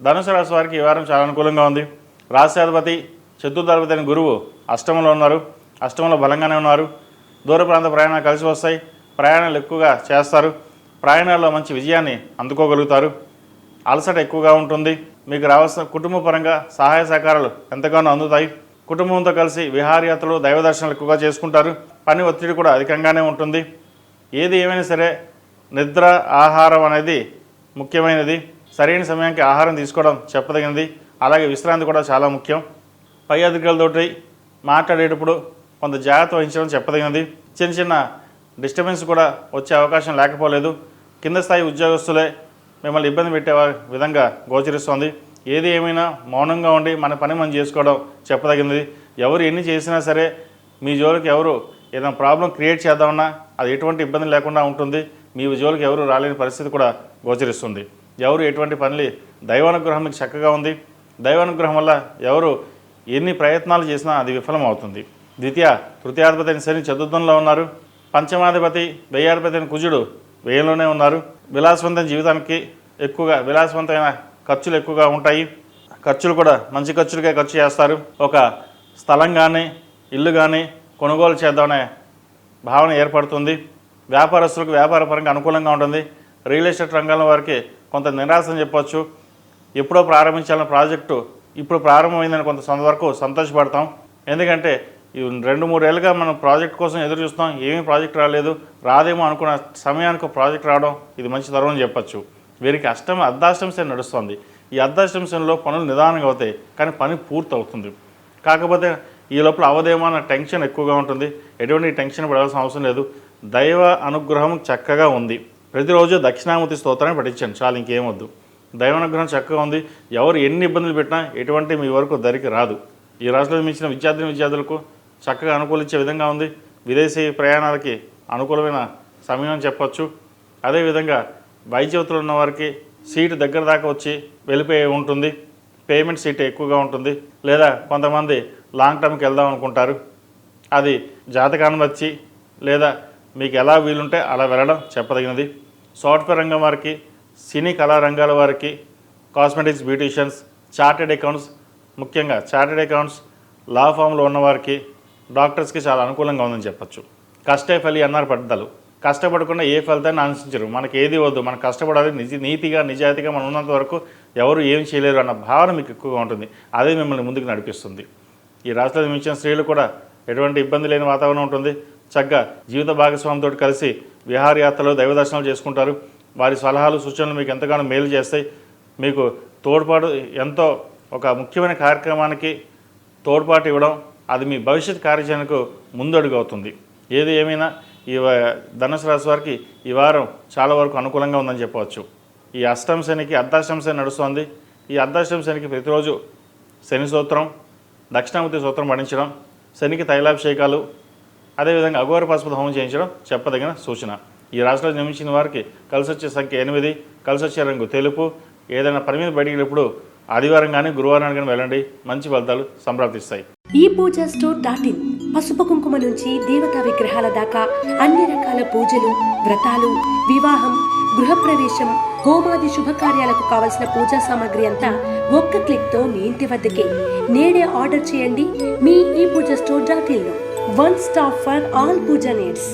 ధనుసు రాశి వారికి ఈ వారం చాలా అనుకూలంగా ఉంది. రాశ్యాధిపతి చతుర్థాధిపతి అయిన గురువు అష్టమంలో ఉన్నారు. అష్టమంలో బలంగానే ఉన్నారు. దూర ప్రాంత ప్రయాణాలు కలిసి వస్తాయి. ప్రయాణాలు ఎక్కువగా చేస్తారు. ప్రయాణాల్లో మంచి విజయాన్ని అందుకోగలుగుతారు. అలసట ఎక్కువగా ఉంటుంది. మీకు రావాల్సిన కుటుంబ పరంగా సహాయ సహకారాలు ఎంతగానో అందుతాయి. కుటుంబంతో కలిసి విహారయాత్రలు దైవ దర్శనాలు ఎక్కువగా చేసుకుంటారు. పని ఒత్తిడి కూడా అధికంగానే ఉంటుంది. ఏది ఏమైనా సరే నిద్ర ఆహారం అనేది ముఖ్యమైనది. సరైన సమయానికి ఆహారం తీసుకోవడం చెప్పదగినది. అలాగే విశ్రాంతి కూడా చాలా ముఖ్యం. పై అధికారులతోటి మాట్లాడేటప్పుడు కొంత జాగ్రత్త వహించడం చెప్పదగినది. చిన్న చిన్న డిస్టర్బెన్స్ కూడా వచ్చే అవకాశం లేకపోలేదు. కింద స్థాయి ఉద్యోగస్తులే మిమ్మల్ని ఇబ్బంది పెట్టే విధంగా గోచరిస్తోంది. ఏది ఏమైనా మౌనంగా ఉండి మన పని మనం చేసుకోవడం చెప్పదగినది. ఎవరు ఎన్ని చేసినా సరే మీ జోలికి ఎవరు ఏదైనా ప్రాబ్లం క్రియేట్ చేద్దామన్నా అది ఎటువంటి ఇబ్బంది లేకుండా ఉంటుంది. మీ జోలికి ఎవరు రాలేని పరిస్థితి కూడా గోచరిస్తుంది. ఎవరు ఎటువంటి పనులు దైవానుగ్రహం మీకు చక్కగా ఉంది. దైవానుగ్రహం వల్ల ఎవరు ఎన్ని ప్రయత్నాలు చేసినా అది విఫలం అవుతుంది. తృతీయాధిపతి అయిన శని చతుర్థంలో ఉన్నారు. పంచమాధిపతి వ్యయాధిపతి అయిన కుజుడు వ్యయంలోనే ఉన్నారు. విలాసవంతమైన జీవితానికి ఎక్కువగా విలాసవంతమైన ఖర్చులు ఎక్కువగా ఉంటాయి. ఖర్చులు కూడా మంచి ఖర్చులకే ఖర్చు చేస్తారు. ఒక స్థలం కానీ ఇల్లు కానీ కొనుగోలు చేద్దామనే భావన ఏర్పడుతుంది. వ్యాపారస్తులకు వ్యాపార పరంగా అనుకూలంగా ఉంటుంది. రియల్ ఎస్టేట్ రంగంలో వారికి కొంత నిరాశ అని చెప్పొచ్చు. ఎప్పుడో ప్రారంభించాలన్న ప్రాజెక్టు ఇప్పుడు ప్రారంభమైందని కొంత వరకు సంతోషపడతాం. ఎందుకంటే ఈ 2-3 ఏళ్ళుగా మనం ప్రాజెక్ట్ కోసం ఎదురు చూస్తాం. ఏమీ ప్రాజెక్ట్ రాలేదు. రాదేమో అనుకున్న సమయానికి ప్రాజెక్ట్ రావడం ఇది మంచి తరం అని చెప్పచ్చు. వీరికి అర్ధాష్టమ శని నడుస్తుంది. ఈ అర్ధాష్టమ శనిలో పనులు నిదానంగా అవుతాయి, కానీ పని పూర్తి అవుతుంది. కాకపోతే ఈ లోపల అవదేమో అన్న టెన్షన్ ఎక్కువగా ఉంటుంది. ఎటువంటి టెన్షన్ పడాల్సిన అవసరం లేదు. దైవ అనుగ్రహం చక్కగా ఉంది. ప్రతిరోజు దక్షిణామూర్తి స్తోత్రాన్ని పఠించండి చాలు, ఇంకేమొద్దు. దైవానుగ్రహం చక్కగా ఉంది. ఎవరు ఎన్ని ఇబ్బందులు పెట్టినా ఎటువంటి మీ వరకు దరికి రాదు. ఈ రాష్ట్రంలో మించిన విద్యార్థులకు చక్కగా అనుకూలించే విధంగా ఉంది. విదేశీ ప్రయాణాలకి అనుకూలమైన సమయం అని చెప్పచ్చు. అదేవిధంగా వైద్యవతులు ఉన్న వారికి సీటు దగ్గర దాకా వచ్చి వెళ్ళిపోయి ఉంటుంది. పేమెంట్ సీట్ ఎక్కువగా ఉంటుంది. లేదా కొంతమంది లాంగ్ టర్మ్కి వెళ్దాం అనుకుంటారు. అది జాతకాన్ని వచ్చి లేదా మీకు ఎలా వీలుంటే అలా వెళ్ళడం చెప్పదగినది. సాఫ్ట్వేర్ రంగం వారికి, సినీ కళా రంగాల వారికి, కాస్మెటిక్స్, బ్యూటీషియన్స్, చార్టెడ్ అకౌంట్స్, ముఖ్యంగా చార్టెడ్ అకౌంట్స్, లా ఫామ్లో ఉన్నవారికి, డాక్టర్స్కి చాలా అనుకూలంగా ఉందని చెప్పచ్చు. కష్టే ఫలి అన్నారు పెద్దలు. కష్టపడకుండా ఏ ఫలితాన్ని ఆశించరు. మనకి ఏది వద్దు, మనం కష్టపడాలి, నీతిగా నిజాయితీగా మనం ఉన్నంత వరకు ఎవరు ఏం చేయలేరు అన్న భావన మీకు ఎక్కువగా ఉంటుంది. అదే మిమ్మల్ని ముందుకు నడిపిస్తుంది. ఈ రాష్ట్రంలో జన్మించిన స్త్రీలు కూడా ఎటువంటి ఇబ్బంది లేని వాతావరణం ఉంటుంది. చక్కగా జీవిత భాగస్వామితో కలిసి విహారయాత్రలు దైవ దర్శనాలు చేసుకుంటారు. వారి సలహాలు సూచనలు మీకు ఎంతగానో మేలు చేస్తాయి. మీకు తోడ్పాటు ఎంతో ఒక ముఖ్యమైన కార్యక్రమానికి తోడ్పాటు ఇవ్వడం అది మీ భవిష్యత్ కార్యాచరణకు ముందడుగు అవుతుంది. ఏది ఏమైనా ఈ ధనుసు రాశి వారికి ఈ వారం చాలా వరకు అనుకూలంగా ఉందని చెప్పవచ్చు. ఈ అష్టమ శనికి అర్ధాష్టమ శని నడుస్తుంది. ఈ అర్ధాష్టమ శనికి ప్రతిరోజు శని స్తోత్రం, దక్షిణామూర్తి స్తోత్రం పఠించడం, శనికి తైలాభిషేకాలు, అదేవిధంగా అఘోర పశుపతి హోమం చేయించడం చెప్పదగిన సూచన. ఈ రాశిలో జన్మించిన వారికి కలిసి వచ్చే సంఖ్య 8, కలిసి వచ్చే రంగు తెలుపు. ఏదైనా పని మీద బయటికి వెళ్ళినప్పుడు ఆదివారం కానీ గురువారం కానీ వెళ్ళండి, మంచి ఫలితాలు సంప్రాప్తిస్తాయి. ఈ పూజా స్టోర్.in పసుపు కుంకుమ నుంచి దేవతా విగ్రహాల దాకా అన్ని రకాల పూజలు, వ్రతాలు, వివాహం, గృహప్రవేశం, హోమాది శుభకార్యాలకు కావలసిన పూజా సామాగ్రి అంతా ఒక్క క్లిక్తో మీ ఇంటి వద్దకే. నేడే ఆర్డర్ చేయండి మీ ఈ పూజా స్టోర్.in లో. One stop for all puja needs.